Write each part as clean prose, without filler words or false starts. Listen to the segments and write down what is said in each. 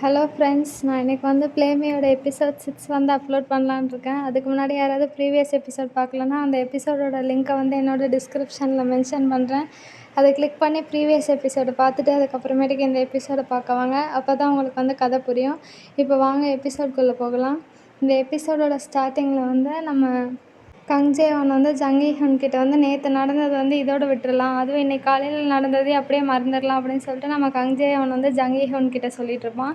Hello friends, நான் இன்றைக்கி வந்து ப்ளேமியோட எபிசோட் 6 வந்து அப்லோட் பண்ணலான்னு இருக்கேன். அதுக்கு முன்னாடி யாராவது ப்ரீவியஸ் எபிசோட் பார்க்கலன்னா அந்த எபிசோடோட லிங்க்கை வந்து என்னோடய டிஸ்கிரிப்ஷனில் மென்ஷன் பண்ணுறேன். அதை கிளிக் பண்ணி ப்ரீவியஸ் எபிசோடை பார்த்துட்டு அதுக்கப்புறமேட்டுக்கு இந்த எபிசோடை பார்க்க வாங்க. அப்போ தான் உங்களுக்கு வந்து கதை புரியும். இப்போ வாங்க எபிசோட்குள்ளே போகலாம். இந்த எபிசோடோட ஸ்டார்டிங்கில் வந்து நம்ம கங்ஜேவன் வந்து ஜங்கீஹன் கிட்ட வந்து நேற்று நடந்தது வந்து இதோடு விட்டுறலாம், அதுவும் இன்றைக்கி காலையில் நடந்ததே அப்படியே மறந்துடலாம் அப்படின்னு சொல்லிட்டு நம்ம கங்ஜேவன் வந்து ஜங்கீஹன் கிட்ட சொல்லிகிட்டு இருப்பான்.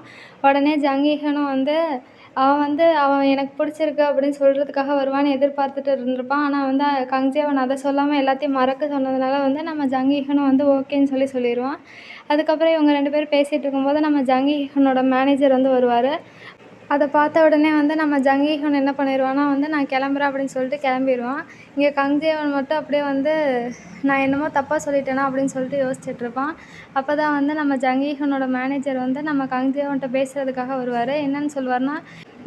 உடனே ஜங்கீஹனும் வந்து அவன் எனக்கு பிடிச்சிருக்கு அப்படின்னு சொல்கிறதுக்காக வருவான்னு எதிர்பார்த்துட்டு இருந்திருப்பான். ஆனால் வந்து கங்ஜேவன் அதை சொல்லாமல் எல்லாத்தையும் மறக்க சொன்னதுனால வந்து நம்ம ஜங்கீஹனும் வந்து ஓகேன்னு சொல்லிடுவான். அதுக்கப்புறம் இவங்க 2 பேரும் பேசிகிட்டு இருக்கும்போது நம்ம ஜங்கீஹனோட மேனேஜர் வந்து வருவார். அதை பார்த்த உடனே வந்து நம்ம ஜங்கீஹன் என்ன பண்ணிடுவான்னா வந்து நான் கிளம்புறேன் அப்படின்னு சொல்லிட்டு கிளம்பிடுவான். இங்கே கங்ஜேவன் மட்டும் அப்படியே வந்து நான் என்னமோ தப்பாக சொல்லிட்டேனா அப்படின்னு சொல்லிட்டு யோசிச்சுட்ருப்பான். அப்போ தான் வந்து நம்ம ஜங்கீஹனோட மேனேஜர் வந்து நம்ம கங்ஜேவன்கிட்ட பேசுகிறதுக்காக வருவார். என்னன்னு சொல்லுவார்னா,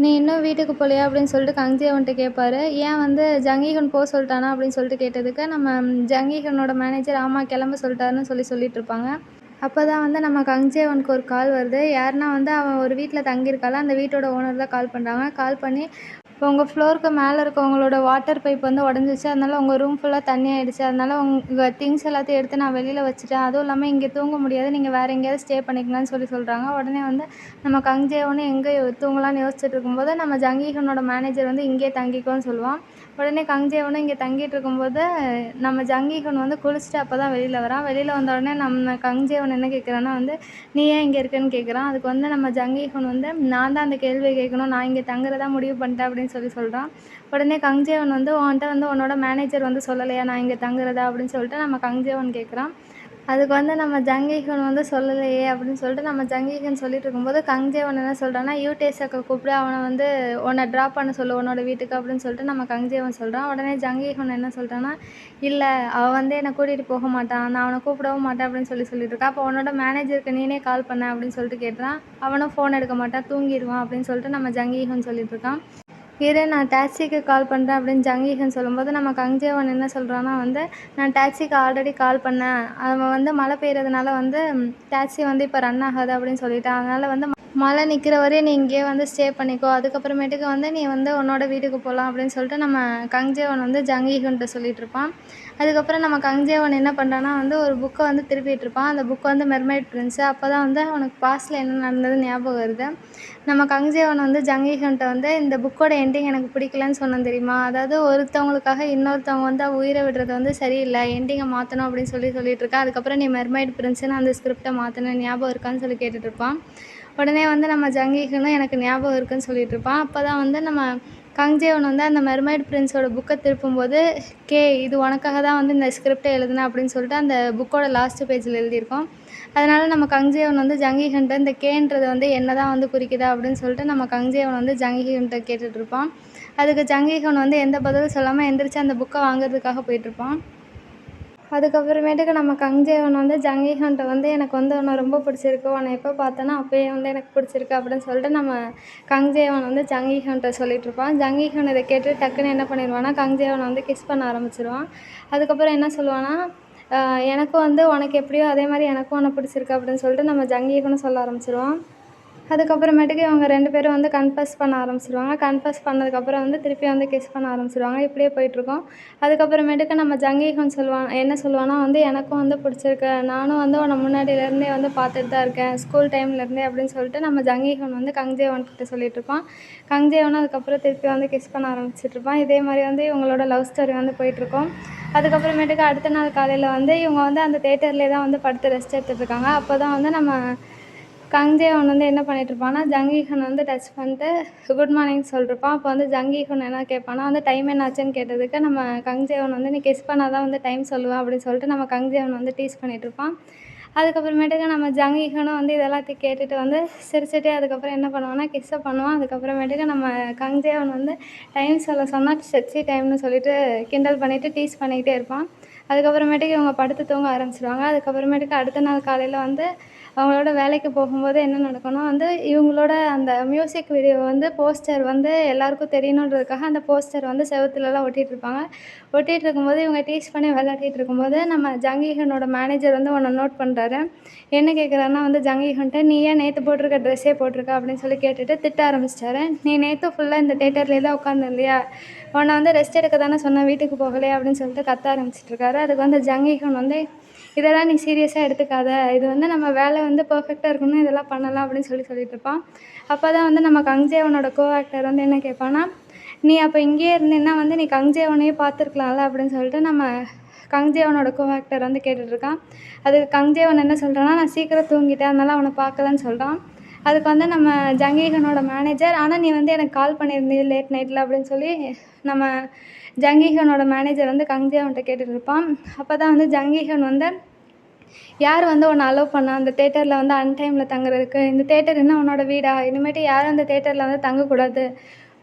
நீ இன்னும் வீட்டுக்கு போகலையா அப்படின்னு சொல்லிட்டு கங்ஜேவன்கிட்ட கேட்பார். ஏன் வந்து ஜங்கீஹன் போக சொல்லிட்டானா அப்படின்னு சொல்லிட்டு கேட்டதுக்கு நம்ம ஜங்கீஹனோட மேனேஜர் ஆமாம் கிளம்ப சொல்லிட்டாருன்னு சொல்லிட்டு இருப்பாங்க. அப்போ தான் வந்து நம்ம கங்ஜேவனுக்கு ஒரு கால் வருது. யாருன்னா வந்து அவன் ஒரு வீட்டில் தங்கியிருக்காள், அந்த வீட்டோட ஓனர் தான் கால் பண்ணுறாங்க. கால் பண்ணி உங்கள் ஃப்ளோருக்கு மேலே இருக்கவங்களோட வாட்டர் பைப் வந்து உடஞ்சிச்சு, அதனால் உங்கள் ரூம் ஃபுல்லாக தண்ணி ஆகிடுச்சு, அதனால் உங்கள் திங்ஸ் எல்லாத்தையும் எடுத்து நான் வெளியில் வச்சுட்டேன், அதுவும் இல்லாமல் இங்கே தூங்க முடியாது, நீங்கள் வேறு எங்கேயாவது ஸ்டே பண்ணிக்கலாம்னு சொல்கிறாங்க. உடனே வந்து நம்ம கங்ஜேவனும் எங்கே தூங்கலான்னு யோசிச்சுட்டு இருக்கும்போது நம்ம ஜங்கீஹனோட மேனேஜர் வந்து இங்கேயே தங்கிக்கோன்னு சொல்லுவான். உடனே கங்ஜேவனும் இங்கே தங்கிட்டு இருக்கும்போது நம்ம ஜங்கீஹன் வந்து குளிச்சுட்டு அப்போ தான் வெளியில் வரான். வெளியில் வந்த உடனே நம்ம கங்ஜேவன் என்ன கேட்குறான்னா வந்து நீ ஏன் இங்கே இருக்கேன்னு கேட்குறான். அதுக்கு வந்து நம்ம ஜங்கீஹன் வந்து நான் தான் அந்த கேள்வியை கேட்கணும், நான் இங்கே தங்குறதா முடிவு பண்ணிட்டேன் அப்படின்னு சொல்கிறான். உடனே கங்ஜேவன் வந்து உன்கிட்ட வந்து உன்னோட மேனேஜர் வந்து சொல்லலையா நான் இங்கே தங்குறதா அப்படின்னு சொல்லிட்டு நம்ம கங்ஜேவன் கேட்குறான். அதுக்கு வந்து நம்ம ஜங்கீஹன் வந்து சொல்லலையே அப்படின்னு சொல்லிட்டு நம்ம ஜங்கீஹன் சொல்லிட்டு இருக்கும்போது கங்ஜேவன் என்ன சொல்கிறான்னா யூடேஸாக்கை கூப்பிட்டு அவனை வந்து உன்னை ட்ராப் பண்ண சொல்லு உன்னோட வீட்டுக்கு அப்படின்னு சொல்லிட்டு நம்ம கங்ஜேவன் சொல்கிறான். உடனே ஜங்கீஹன் என்ன சொல்கிறான்னா, இல்லை அவன் வந்து என்னை கூட்டிகிட்டு போக மாட்டான், நான் அவனை கூப்பிடவும் மாட்டேன் அப்படின்னு சொல்லிட்டு இருக்கான். அப்போ உன்னோட மேனேஜருக்கு நீனே கால் பண்ண அப்படின்னு சொல்லிட்டு கேட்டுறான். அவனும் ஃபோன் எடுக்க மாட்டான், தூங்கிடுவான் அப்படின்னு சொல்லிட்டு நம்ம ஜங்கீஹன் சொல்லிட்டு இருக்கான். இரு நான் டாக்ஸிக்கு கால் பண்ணுறேன் அப்படின்னு ஜங்கீஹன் சொல்லும்போது நம்ம கங்ஜேவன் என்ன சொல்கிறான்னா வந்து நான் டாக்ஸிக்கு ஆல்ரெடி கால் பண்ணேன், அவன் வந்து மழை பெய்யறதுனால வந்து டாக்ஸி வந்து இப்போ ரன் ஆகாது அப்படின்னு சொல்லிட்டான், அதனால் வந்து மழை நிற்கிற வரையும் நீ இங்கேயே வந்து ஸ்டே பண்ணிக்கோ, அதுக்கப்புறமேட்டுக்கு வந்து நீ வந்து உன்னோட வீட்டுக்கு போகலாம் அப்படின்னு சொல்லிட்டு நம்ம கங்ஜேவன் வந்து ஜங்கீஹன்கிட்ட சொல்லிகிட்டு இருப்பான். அதுக்கப்புறம் நம்ம கங்ஜேவன் என்ன பண்ணுறான்னா வந்து ஒரு புக்கை வந்து திருப்பிட்டு இருப்பான். அந்த புக்கு வந்து மெர்மைட் பிரின்ஸு. அப்போ தான் வந்து அவனுக்கு பாஸ்ட்டில் என்ன நடந்தது ஞாபகம் வருது. நம்ம கங்ஜேவன் வந்து ஜங்கீஹன்கிட்ட வந்து இந்த புக்கோட எண்டிங் எனக்கு பிடிக்கலன்னு சொன்னேன் தெரியுமா, அதாவது ஒருத்தவங்களுக்காக இன்னொருத்தவங்க வந்து உயிரை விடுறது வந்து சரியில்லை, எண்டிங்கை மாற்றணும் அப்படின்னு சொல்லிட்டு இருக்கேன். அதுக்கப்புறம் நீ மெர்மைட் பிரின்ஸுன்னு அந்த ஸ்கிரிப்டை மாற்றின ஞாபகம் இருக்கான்னு சொல்லி கேட்டுட்ருப்பான். உடனே வந்து நம்ம ஜங்கீஹனும் எனக்கு ஞாபகம் இருக்குன்னு சொல்லிட்டு இருப்பான். அப்போ தான் வந்து நம்ம கங்ஜேவன் வந்து அந்த மெர்மைட் பிரின்ஸோட புக்கை திருப்பும்போது இது உனக்காக தான் வந்து இந்த ஸ்கிரிப்டை எழுதுனேன் அப்படின்னு சொல்லிட்டு அந்த புக்கோட லாஸ்ட் பேஜில் எழுதியிருக்கோம். அதனால் நம்ம கங்ஜேவன் வந்து ஜங்கீஹன்ட்ட இந்த கேன்றது வந்து என்ன தான் வந்து குறிக்குதா அப்படின்னு சொல்லிட்டு நம்ம கங்ஜேவன் வந்து ஜங்கீஹன்ட்ட கேட்டுட்ருப்பான். அதுக்கு ஜங்கீஹன் வந்து எந்த பதிலும் சொல்லாமல் எந்திரிச்சு அந்த புக்கை வாங்குறதுக்காக போயிட்டுருப்பான். அதுக்கப்புறமேட்டுக்கு நம்ம கங்ஜேவன் வந்து ஜங்கீஹன்ட்ட வந்து எனக்கு வந்து உன்னை ரொம்ப பிடிச்சிருக்கு, உன்னை எப்போ பார்த்தேன்னா அப்போயே வந்து எனக்கு பிடிச்சிருக்கு அப்படின்னு சொல்லிட்டு நம்ம கங்ஜேவன் வந்து ஜங்கீஹன்ட்ட சொல்லிகிட்ருப்பான். ஜங்கீஹன் இதை கேட்டு டக்குன்னு என்ன பண்ணிடுவான்னா கங்ஜேவனை வந்து கிஸ் பண்ண ஆரம்பிச்சிடுவான். அதுக்கப்புறம் என்ன சொல்லுவான்னா, எனக்கும் வந்து உனக்கு எப்படியோ அதே மாதிரி எனக்கும் உன்னை பிடிச்சிருக்கு அப்படின்னு சொல்லிட்டு நம்ம ஜங்கீஹனும் சொல்ல ஆரம்பிச்சிடுவான். அதுக்கப்புறமேட்டுக்கு இவங்க 2 பேரும் வந்து கன்ஃபஸ் பண்ண ஆரம்பிச்சிடுவாங்க. கன்ஃபஸ் பண்ணதுக்கப்புறம் வந்து திருப்பி வந்து கிஸ் பண்ண ஆரம்பிச்சிடுவாங்க. இப்படியே போயிட்டுருக்கும். அதுக்கப்புறமேட்டுக்கு நம்ம ஜங்கீஹன் என்ன சொல்லுவான்னா வந்து எனக்கும் வந்து பிடிச்சிருக்கு, நானும் வந்து உன்னை முன்னாடியிலேருந்தே வந்து பார்த்துட்டு தான் இருக்கேன், ஸ்கூல் டைம்லேருந்தே அப்படின்னு சொல்லிட்டு நம்ம ஜங்கீஹன் வந்து கங்ஜேவன் கிட்ட சொல்லிகிட்ருப்பான். கங்ஜேவனும் அதுக்கப்புறம் திருப்பி வந்து கிஸ் பண்ண ஆரம்பிச்சிட்ருப்பான். இதே மாதிரி வந்து இவங்களோட லவ் ஸ்டோரி வந்து போயிட்டுருக்கும். அதுக்கப்புறமேட்டுக்கு அடுத்த நாள் காலையில் வந்து இவங்க வந்து அந்த தேட்டர்லேயே தான் வந்து படுத்து ரெஸ்ட் எடுத்துகிட்ருக்காங்க. அப்போ தான் வந்து நம்ம கங்ஜேவன் வந்து என்ன பண்ணிகிட்ருப்பான்னா ஜங்கீஹன் வந்து டச் பண்ணிட்டு குட் மார்னிங் சொல்லிருப்பான். அப்போ வந்து ஜங்கீஹன் என்ன கேட்பான்னா வந்து டைம் என்ன ஆச்சுன்னு கேட்டதுக்கு நம்ம கங்ஜேவன் வந்து நீ கிஸ் பண்ணால் தான் வந்து டைம் சொல்லுவேன் அப்படின்னு சொல்லிட்டு நம்ம கங்ஜேவன் வந்து டீஸ் பண்ணிகிட்ருப்பான். அதுக்கப்புறமேட்டுக்கு நம்ம ஜங்கீஹனும் வந்து இதெல்லாத்தையும் கேட்டுட்டு வந்து சிரிச்சுட்டே அதுக்கப்புறம் என்ன பண்ணுவான்னா கிஸ்ஸை பண்ணுவான். அதுக்கப்புறமேட்டுக்கு நம்ம கங்ஜேவன் வந்து டைம் சொல்ல சொன்னால் செக்ஸி டைம்னு சொல்லிட்டு கிண்டல் பண்ணிவிட்டு டீஸ் பண்ணிக்கிட்டே இருப்பான். அதுக்கப்புறமேட்டுக்கு இவங்க படுத்து தூங்க ஆரம்பிச்சிடுவாங்க. அதுக்கப்புறமேட்டுக்கு அடுத்த நாள் காலையில் வந்து அவங்களோட வேலைக்கு போகும்போது என்ன நடக்கும்னா வந்து இவங்களோட அந்த மியூசிக் வீடியோ வந்து போஸ்டர் வந்து எல்லாருக்கும் தெரியணுன்றதுக்காக அந்த போஸ்டர் வந்து செவுத்துலலாம் ஒட்டிகிட்ருப்பாங்க. ஒட்டிகிட்டு இருக்கும்போது இவங்க டீஸ் பண்ணி விளையாடிட்டு இருக்கும்போது நம்ம ஜங்கீகனோட மேனேஜர் வந்து ஒன்று நோட் பண்ணுறாரு. என்ன கேட்குறாருன்னா வந்து ஜங்கீகன்ட்ட, "நீ ஏன் நேற்று போட்டிருக்க ட்ரெஸ்ஸே போட்டிருக்க?" அப்படின்னு சொல்லி கேட்டுட்டு திட்ட ஆரம்பிச்சிட்டாரு. "நீ நேற்று ஃபுல்லாக இந்த தேட்டர்லேயே தான் உட்காந்துருந்தியா? உன்னை வந்து ரெஸ்ட் எடுக்க தானே சொன்னேன், வீட்டுக்கு போகலையா?" அப்படின்னு சொல்லிட்டு கத்த ஆரம்பிச்சிட்ருக்காரு. அதுக்கு வந்து ஜங்கீகன் வந்து, "இதெல்லாம் நீ சீரியஸாக எடுத்துக்காத. இது வந்து நம்ம வேலை வந்து பெர்ஃபெக்டாக இருக்கணும், இதெல்லாம் பண்ணலாம்" அப்படின்னு சொல்லிட்டு இருப்பான். அப்போ தான் வந்து நம்ம கங்ஜேவனோட கோ ஆக்டர் வந்து என்ன கேட்பான்னா, "நீ அப்போ இங்கேயே இருந்தேன்னா வந்து நீ கங்ஜேவனையே பார்த்துருக்கலாம்ல" அப்படின்னு சொல்லிட்டு நம்ம கங்ஜேவனோட கோ ஆக்டர் வந்து கேட்டுட்ருக்கான். அதுக்கு கங்ஜேவன் என்ன சொல்கிறான்னா, "நான் சீக்கிரம் தூங்கிட்டேன், அதனால அவனை பார்க்கலன்னு" சொல்கிறான். அதுக்கு வந்து நம்ம ஜங்கீகனோட மேனேஜர், "ஆனால் நீ வந்து எனக்கு கால் பண்ணியிருந்தியே லேட் நைட்டில்" அப்படின்னு சொல்லி நம்ம ஜங்கீகனோட மேனேஜர் வந்து கங்ஜேவன்ட்ட கேட்டுட்டு இருப்பான். அப்போ தான் வந்து ஜங்கீகன் வந்து, "யார் வந்து உன்னை அலோவ் பண்ணா அந்த தேட்டரில் வந்து அன்டைமில் தங்குறதுக்கு? இந்த தேட்டர் என்ன உன்னோட வீடா? இனிமேட்டு யாரும் அந்த தேட்டரில் வந்து தங்கக்கூடாது.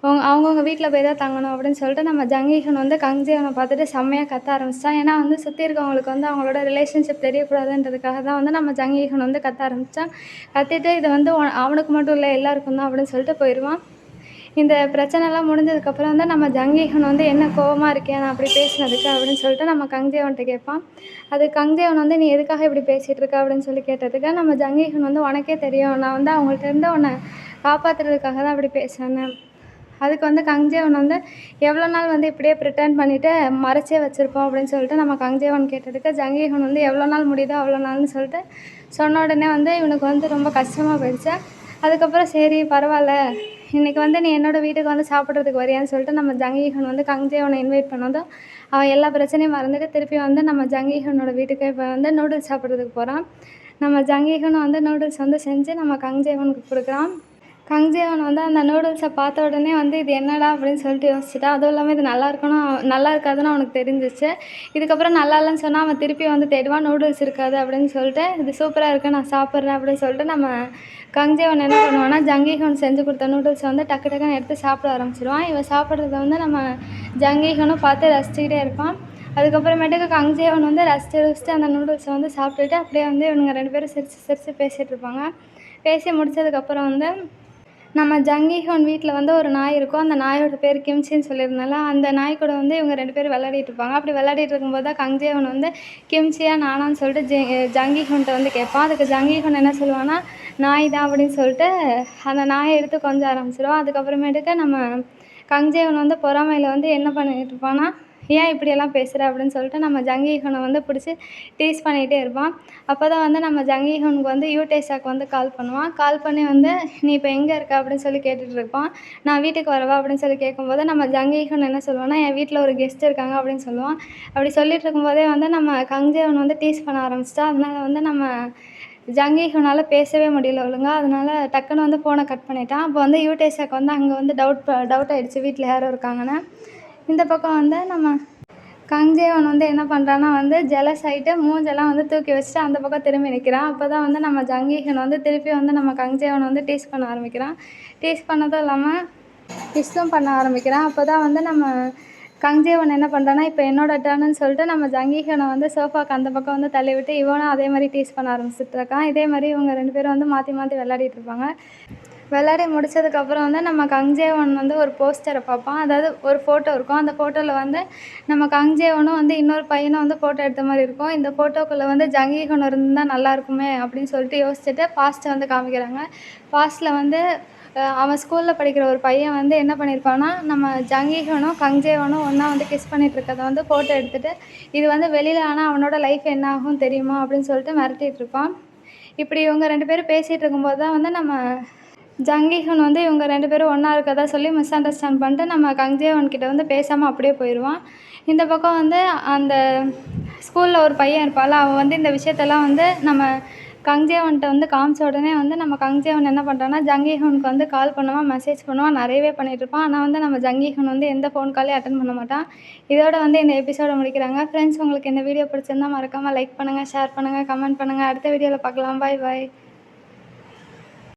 அவங்கவுங்க வீட்டில் போய் தான் தங்கணும்" அப்படின்னு சொல்லிட்டு நம்ம ஜங்கீகன் வந்து கங்ஜேவனை பார்த்துட்டு செம்மையாக கத்த ஆரம்பிச்சிட்டான். ஏன்னா வந்து சுற்றி இருக்கவங்களுக்கு வந்து அவங்களோட ரிலேஷன்ஷிப் தெரியக்கூடாதுன்றதுக்காக தான் வந்து நம்ம ஜங்கீகன் வந்து கத்த ஆரம்பித்தான். கத்திட்டு, "இது வந்து அவனுக்கு மட்டும் இல்லை எல்லாருக்கும் தான்" அப்படின்னு சொல்லிட்டு போயிடுவான். இந்த பிரச்சனைலாம் முடிஞ்சதுக்கப்புறம் வந்து நம்ம ஜங்கீகன் வந்து, "என்ன கோவமாக இருக்கியா நான் அப்படி பேசினதுக்கு?" அப்படின்னு சொல்லிட்டு நம்ம கங்ஜேவன்ட்ட கேட்பான். அதுக்கு கங்ஜேவன் வந்து, "நீ எதுக்காக இப்படி பேசிகிட்டு இருக்க?" அப்படின்னு சொல்லி கேட்டதுக்கு நம்ம ஜங்கீகன் வந்து, "உனக்கே தெரியும், நான் வந்து அவங்கள்ட்டேருந்து உன்னை காப்பாற்றுறதுக்காக தான் அப்படி பேசினேன்னு." அதுக்கு வந்து கங்ஜேவன் வந்து, "எவ்வளோ நாள் வந்து இப்படியே ப்ரிட்டர்ன் பண்ணிவிட்டு மறைச்சே வச்சுருப்போம்?" அப்படின்னு சொல்லிட்டு நம்ம கங்ஜேவன் கேட்டதுக்கு ஜங்கீகன் வந்து, "எவ்வளோ நாள் முடியுதோ அவ்வளோ நாள்னு" சொல்லிட்டு சொன்ன உடனே வந்து இவனுக்கு வந்து ரொம்ப கஷ்டமாக போயிடுச்சு. அதுக்கப்புறம், "சரி பரவாயில்ல, இன்றைக்கி வந்து நீ என்னோடய வீட்டுக்கு வந்து சாப்பிட்றதுக்கு வரியான்னு" சொல்லிட்டு நம்ம ஜங்கீகன் வந்து கங்ஜேவனை இன்வைட் பண்ணதும் அவன் எல்லா பிரச்சனையும் மறந்துட்டு திருப்பி வந்து நம்ம ஜங்கீகனோட வீட்டுக்கு இப்போ வந்து நூடுல்ஸ் சாப்பிட்றதுக்கு போகிறான். நம்ம ஜங்கீகனும் வந்து நூடுல்ஸ் வந்து செஞ்சு நம்ம கங்ஜேவனுக்கு கொடுக்குறான். கங்ஜேவன் வந்து அந்த நூடுல்ஸை பார்த்த உடனே வந்து, "இது என்னடா?" அப்படின்னு சொல்லிட்டு யோசிச்சுட்டான். அதுவும் இல்லாமல் இது நல்லா இருக்காதுன்னு அவனுக்கு தெரிஞ்சிச்சு. இதுக்கப்புறம் நல்லா இல்லைன்னு சொன்னால் அவன் திருப்பி வந்து தேடுவான், நூடுல்ஸ் இருக்காது அப்படின்னு சொல்லிட்டு, "இது சூப்பராக இருக்குது, நான் சாப்பிட்றேன்" அப்படின்னு சொல்லிட்டு நம்ம கங்ஜேவன் என்ன பண்ணுவான்னா, ஜங்கீகன் செஞ்சு கொடுத்த நூடுல்ஸை வந்து டக்கு டக்குன்னு எடுத்து சாப்பிட ஆரம்பிச்சிடுவான். இவன் சாப்பிட்றத வந்து நம்ம ஜங்கீகனும் பார்த்து ரசிச்சுக்கிட்டே இருப்பான். அதுக்கப்புறமேட்டுக்கு கங்ஜேவன் வந்து ரசிச்சுட்டு அந்த நூடுல்ஸை வந்து சாப்பிட்டுட்டு அப்படியே வந்து இவனுங்க 2 பேரும் சிரித்து சிரித்து பேசிகிட்டு இருப்பாங்க. பேசி முடிச்சதுக்கப்புறம் வந்து நம்ம ஜங்கீகன் வீட்டில் வந்து ஒரு நாய் இருக்கும். அந்த நாயோட பேர் கிம்ச்சின்னு சொல்லியிருந்தேன்ல, அந்த நாய் கூட வந்து இவங்க 2 பேரும் விளையாடிட்டு இருப்பாங்க. அப்படி விளையாடிட்டு இருக்கும்போது தான் கங்ஜேவன் வந்து, "கிம்ச்சியா நானான்னு?" சொல்லிட்டு ஜங்கீகன்ட்ட வந்து கேட்பான். அதுக்கு ஜங்கீகன் என்ன சொல்லுவான்னா, "நாய் தான்" அப்படின்னு சொல்லிட்டு அந்த நாயை எடுத்து கொஞ்ச ஆரம்பிச்சிடுவான். அதுக்கப்புறமேட்டுக்கு நம்ம கங்ஜேவன் வந்து பொறாமையில் வந்து என்ன பண்ணிட்டு இருப்பான்னா, "ஏன் இப்படியெல்லாம் பேசுகிற?" அப்படின்னு சொல்லிட்டு நம்ம ஜங்கீகனை வந்து பிடிச்சி டீஸ் பண்ணிகிட்டே இருப்பான். அப்போ தான் வந்து நம்ம ஜங்கீகனுக்கு வந்து யூடேஷாக்கு வந்து கால் பண்ணுவான். கால் பண்ணி வந்து, "நீ இப்போ எங்கே இருக்க?" அப்படின்னு சொல்லி கேட்டுட்டு இருப்பான். "நான் வீட்டுக்கு வரவா?" அப்படின்னு சொல்லி கேட்கும்போது நம்ம ஜங்கீகன் என்ன சொல்லுவான்னா, "என் வீட்டில் ஒரு கெஸ்ட் இருக்காங்க" அப்படின்னு சொல்லுவான். அப்படி சொல்லிட்டு இருக்கும்போதே வந்து நம்ம கங்ஜேவன் வந்து டீஸ் பண்ண ஆரம்பிச்சிட்டான். அதனால வந்து நம்ம ஜங்கீகனால் பேசவே முடியல ஒழுங்கா. அதனால டக்குன்னு வந்து ஃபோனை கட் பண்ணிட்டான். அப்போ வந்து யூடேஷாக்கு வந்து அங்கே வந்து டவுட் ஆகிடுச்சு வீட்டில் யாரும் இருக்காங்கன்னு. இந்த பக்கம் வந்து நம்ம கங்ஜேவன் வந்து என்ன பண்ணுறான்னா வந்து ஜெலஸ் ஆகிட்டு மூஞ்செல்லாம் வந்து தூக்கி வச்சுட்டு அந்த பக்கம் திரும்பி நிற்கிறான். அப்போ தான் வந்து நம்ம ஜங்கீகன் வந்து திருப்பி வந்து நம்ம கங்ஜேவனை வந்து டீஸ் பண்ண ஆரம்பிக்கிறான். டீஸ் பண்ணதும் இல்லாமல் கிஸ்ஸும் பண்ண ஆரம்பிக்கிறான். அப்போ தான் வந்து நம்ம கங்ஜேவன் என்ன பண்ணுறான்னா, இப்போ என்னோட டர்னுன்னு சொல்லிட்டு நம்ம ஜங்கீகனை வந்து சோஃபாக்கு அந்த பக்கம் வந்து தள்ளிவிட்டு இவனும் அதே மாதிரி டீஸ் பண்ண ஆரம்பிச்சிட்ருக்கான். இதே மாதிரி இவங்க 2 பேரும் வந்து மாற்றி மாற்றி விளையாடிட்டு இருப்பாங்க. விளையாடி முடிச்சதுக்கப்புறம் வந்து நம்ம கங்ஜேவன் வந்து ஒரு போஸ்டரை பார்ப்பான். அதாவது ஒரு ஃபோட்டோ இருக்கும். அந்த ஃபோட்டோவில் வந்து நம்ம கங்ஜேவனும் வந்து இன்னொரு பையனும் வந்து ஃபோட்டோ எடுத்த மாதிரி இருக்கும். இந்த ஃபோட்டோக்குள்ளே வந்து ஜங்கீகன் இருந்தால் நல்லாயிருக்குமே அப்படின்னு சொல்லிட்டு யோசிச்சுட்டு பாஸ்ட்டை வந்து காமிக்கிறாங்க. பாஸ்ட்டில் வந்து அவன் ஸ்கூலில் படிக்கிற ஒரு பையன் வந்து என்ன பண்ணியிருப்பான்னா, நம்ம ஜங்கீகனும் கங்ஜேவனும் ஒன்றா வந்து கிஸ் பண்ணிகிட்ருக்கத வந்து ஃபோட்டோ எடுத்துகிட்டு, "இது வந்து வெளியில் ஆனால் அவனோட லைஃப் என்ன ஆகும் தெரியுமா?" அப்படின்னு சொல்லிட்டு மிரட்டிகிட்டு இருப்பான். இப்படி இவங்க 2 பேரும் பேசிகிட்டு இருக்கும்போது தான் வந்து நம்ம ஜங்கீகன் வந்து இவங்க 2 பேரும் ஒன்றா இருக்கதா சொல்லி மிஸ் அண்டர்ஸ்டாண்ட் பண்ணிட்டு நம்ம கங்ஜேவன் கிட்ட வந்து பேசாமல் அப்படியே போயிடுவான். இந்த பக்கம் வந்து அந்த ஸ்கூலில் ஒரு பையன் இருப்பான்ல, அவன் வந்து இந்த விஷயத்தெல்லாம் வந்து நம்ம கங்ஜேவன்ட்ட வந்து காமிச்ச உடனே வந்து நம்ம கங்ஜேவன் என்ன பண்ணுறான்னா, ஜங்கீகனுக்கு வந்து கால் பண்ணுவான், மெசேஜ் பண்ணுவான், நிறையவே பண்ணிகிட்ருப்பான். ஆனால் வந்து நம்ம ஜங்கீகன் வந்து எந்த ஃபோன் காலையும் அட்டெண்ட் பண்ண மாட்டான். இதோட வந்து இந்த எபிசோட முடிக்கிறாங்க. ஃப்ரெண்ட்ஸ், உங்களுக்கு இந்த வீடியோ பிடிச்சிருந்தா மறக்காமல் லைக் பண்ணுங்கள், ஷேர் பண்ணுங்கள், கமெண்ட் பண்ணுங்கள். அடுத்த வீடியோவில் பார்க்கலாம். பாய் பாய்.